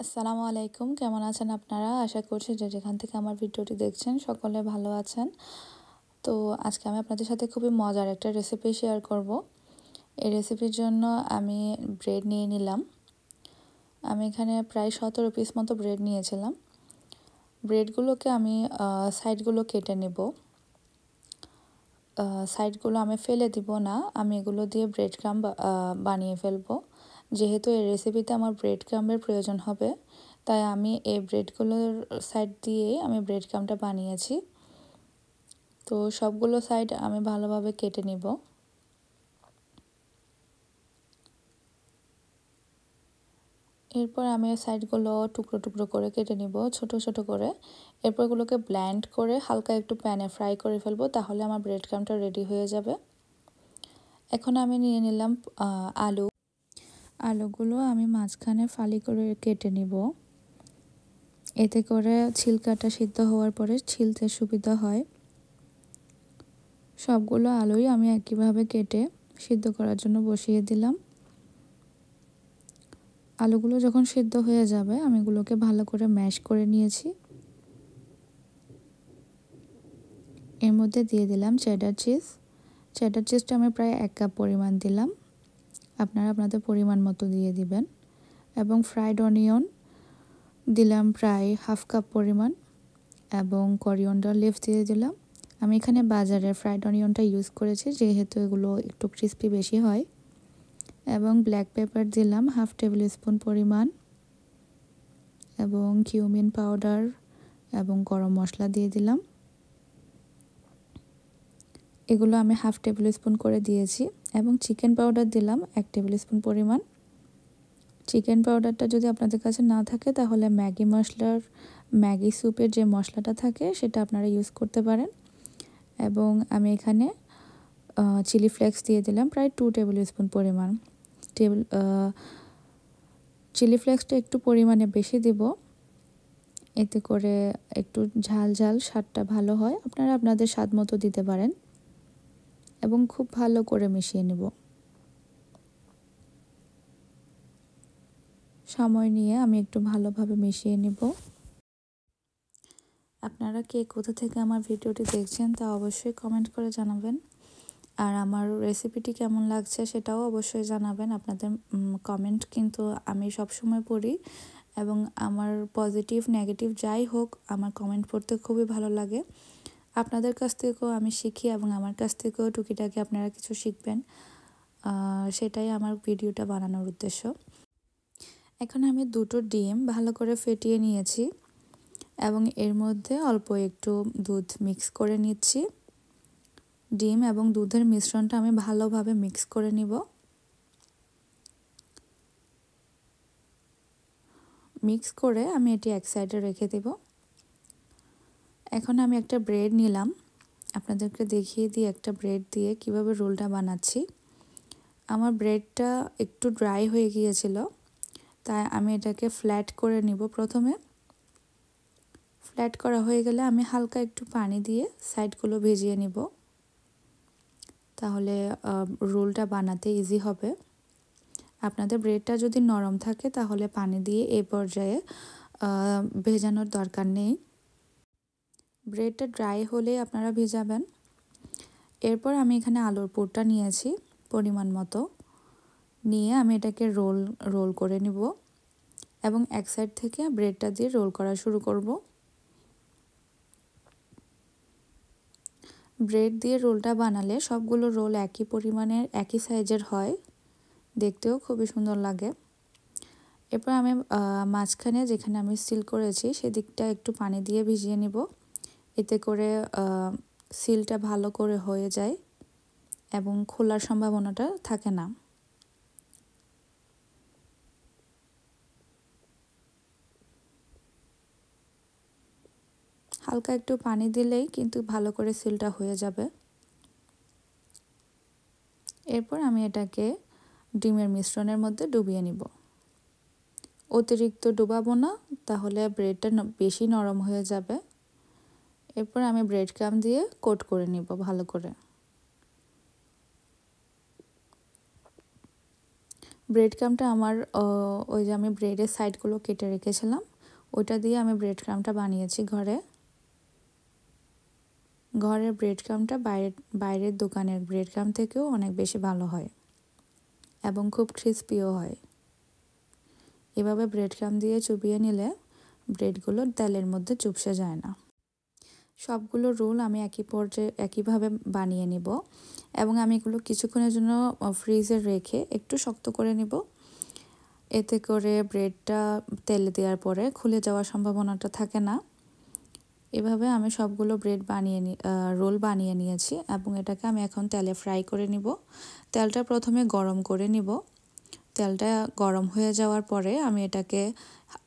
আসসালামু আলাইকুম, কেমন আছেন আপনারা? আশা করছি যে যেখান থেকে আমার ভিডিওটি দেখছেন সকলে ভালো আছেন। তো আজকে আমি আপনাদের সাথে খুবই মজার একটা রেসিপি শেয়ার করব। এই রেসিপির জন্য আমি ব্রেড নিয়ে নিলাম। আমি এখানে প্রায় 17 পিস মতো ব্রেড নিয়েছিলাম। ব্রেডগুলোকে আমি সাইডগুলো কেটে নেব। সাইডগুলো আমি ফেলে দিব না, আমি এগুলো দিয়ে ব্রেড ক্রাম্ব বানিয়ে ফেলবো। যেহেতু এই রেসিপিতে আমার ব্রেড ক্রাম্বের প্রয়োজন হবে, তাই আমি এই ব্রেডগুলোর সাইড দিয়ে আমি ব্রেড ক্রাম্বটা বানিয়েছি। তো সবগুলো সাইড আমি ভালোভাবে কেটে নিব। এরপর আমি সাইডগুলো টুকরো টুকরো করে কেটে নিব, ছোট ছোট করে। এরপর এগুলোকে ব্লেন্ড করে হালকা একটু প্যানে ফ্রাই করে ফেলবো, তাহলে আমার ব্রেড ক্রাম্বটা রেডি হয়ে যাবে। এখন আমি নিয়ে নিলাম আলুগুলো আমি মাঝখানে ফালি করে কেটে নিব। এতে করে ছিলকাটা সিদ্ধ হওয়ার পরে ছিলতে সুবিধা হয়। সবগুলো আলুই আমি একইভাবে কেটে সিদ্ধ করার জন্য বসিয়ে দিলাম। আলুগুলো যখন সিদ্ধ হয়ে যাবে আমি এগুলোকে ভালো করে ম্যাশ করে নিয়েছি। এর মধ্যে দিয়ে দিলাম চেডার চিজ। চেডার চিজটা আমি প্রায় 1 কাপ পরিমাণ দিলাম, আপনারা আপনাদের পরিমাণ মতো দিয়ে দিবেন। এবং ফ্রাইড অনিয়ন দিলাম প্রায় 1/2 কাপ পরিমাণ, এবং করিয়েন্ডার লিভস দিয়ে দিলাম। আমি এখানে বাজারের ফ্রাইড অনিয়নটা ইউজ করেছি, যেহেতু এগুলো একটু ক্রিস্পি বেশি হয়। এবং ব্ল্যাক পেপার দিলাম 1/2 টেবিল স্পুন পরিমাণ, এবং কিউমিন পাউডার এবং গরম মশলা দিয়ে দিলাম। এগুলো আমি 1/2 টেবিল স্পুন করে দিয়েছি। এবং চিকেন পাউডার দিলাম 1 টেবিল স্পুন পরিমাণ। চিকেন পাউডারটা যদি আপনাদের কাছে না থাকে তাহলে ম্যাগি স্যুপের যে মশলাটা থাকে সেটা আপনারা ইউজ করতে পারেন। এবং আমি এখানে চিলি ফ্লেক্স দিয়ে দিলাম প্রায় 2 টেবিল স্পুন পরিমাণ। চিলি ফ্লেক্সটা একটু পরিমাণে বেশি দিব, এতে করে একটু ঝাল ঝাল স্বাদটা ভালো হয়। আপনারা আপনাদের স্বাদ মতো দিতে পারেন। এবং খুব ভালো করে মিশিয়ে নেব। সময় নিয়ে আমি একটু ভালোভাবে মিশিয়ে নেব। আপনারা কে কোথা থেকে আমার ভিডিওটি দেখছেন তা অবশ্যই কমেন্ট করে জানাবেন। আর আমার রেসিপিটি কেমন লাগছে সেটাও অবশ্যই জানাবেন। আপনাদের কমেন্ট কিন্তু আমি সবসময় পড়ি, এবং আমার পজিটিভ নেগেটিভ যাই হোক আমার কমেন্ট পড়তে খুবই ভালো লাগে। আপনাদের কাছ থেকেও আমি শিখি, এবং আমার কাছ থেকেও টুকিটাকি আপনারা কিছু শিখবেন, সেটাই আমার ভিডিওটা বানানোর উদ্দেশ্য। এখন আমি 2টো ডিম ভালো করে ফেটিয়ে নিয়েছি, এবং এর মধ্যে অল্প একটু দুধ মিক্স করে নিচ্ছি। ডিম এবং দুধের মিশ্রণটা আমি ভালোভাবে মিক্স করে নিব। মিক্স করে আমি এটি এক সাইডে রেখে দেব। এখন আমি একটা ব্রেড নিলাম, আপনাদেরকে দেখিয়ে দিই একটা ব্রেড দিয়ে কিভাবে রোলটা বানাচ্ছি। আমার ব্রেডটা একটু ড্রাই হয়ে গিয়েছিল, তাই আমি এটাকে ফ্ল্যাট করে নিব। প্রথমে ফ্ল্যাট করা হয়ে গেলে আমি হালকা একটু পানি দিয়ে সাইডগুলো ভিজিয়ে নিব, তাহলে রোলটা বানাতে ইজি হবে। আপনাদের ব্রেডটা যদি নরম থাকে তাহলে পানি দিয়ে এই পর্যায়ে ভেজানোর দরকার নেই। ব্রেডটা ড্রাই হলে আপনারা ভেজাবেন। এরপর আমি এখানে আলুর পুরটা নিয়েছি পরিমাণ মতো, নিয়ে আমি এটাকে রোল করে নিব, এবং এক সাইড থেকে ব্রেডটা দিয়ে রোল করা শুরু করব। ব্রেড দিয়ে রোলটা বানালে সবগুলো রোল একই পরিমাণের একই সাইজের হয়, দেখতেও খুবই সুন্দর লাগে। এরপর আমি মাঝখানে যেখানে আমি সিল করেছি সেদিকটা একটু পানি দিয়ে ভিজিয়ে নিব, এতে করে সিলটা ভালো করে হয়ে যায় এবং খোলার সম্ভাবনাটা থাকে না। হালকা একটু পানি দিলেই কিন্তু ভালো করে সিলটা হয়ে যাবে। এরপর আমি এটাকে ডিমের মিশ্রণের মধ্যে ডুবিয়ে নিব। অতিরিক্ত ডুবাবো না, তাহলে ব্রেডটা বেশি নরম হয়ে যাবে। এরপর আমি ব্রেড ক্রাম্ব দিয়ে কোট করে নিব ভালো করে। ব্রেড ক্রাম্বটা আমার ওই যে আমি ব্রেডের সাইডগুলো কেটে রেখেছিলাম, ওইটা দিয়ে আমি ব্রেড ক্রাম্বটা বানিয়েছি ঘরের ব্রেড ক্রাম্বটা বাইরের দোকানের ব্রেড ক্রাম্ব থেকেও অনেক বেশি ভালো হয় এবং খুব ক্রিস্পিও হয়। এভাবে ব্রেড ক্রাম্ব দিয়ে চুবিয়ে নিলে ব্রেডগুলো তেলের মধ্যে চুপসে যায় না। সবগুলো রোল আমি একইভাবে বানিয়ে নিব এবং আমি এগুলো কিছুক্ষণের জন্য ফ্রিজে রেখে একটু শক্ত করে নিব। এতে করে ব্রেডটা তেলে দেওয়ার পরে খুলে যাওয়ার সম্ভাবনাটা থাকে না। এভাবে আমি সবগুলো রোল বানিয়ে নিয়েছি এবং এটাকে আমি এখন তেলে ফ্রাই করে নিব। তেলটা প্রথমে গরম করে নিব। তেলটা গরম হয়ে যাওয়ার পরে আমি এটাকে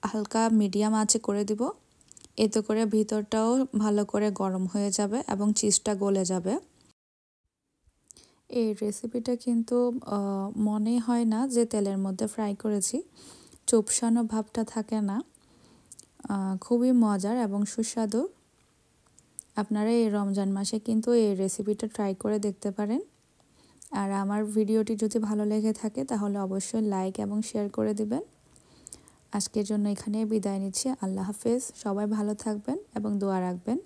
হালকা মিডিয়াম আঁচে করে দিব। এতে করে ভিতরটাও ভালো করে গরম হয়ে যাবে এবং চিজটা গলে যাবে। এই রেসিপিটা কিন্তু মনে হয় না যে তেলের মধ্যে ফ্রাই করেছি, চোপসানো ভাবটা থাকে না। খুবই মজার এবং সুস্বাদু। আপনারা এই রমজান মাসে কিন্তু এই রেসিপিটা ট্রাই করে দেখতে পারেন। আর আমার ভিডিওটি যদি ভালো লেগে থাকে তাহলে অবশ্যই লাইক এবং শেয়ার করে দিবেন। আজকের জন্য এখানেই বিদায় নিচ্ছি। আল্লাহ হাফেজ। সবাই ভালো থাকবেন এবং দোয়া রাখবেন।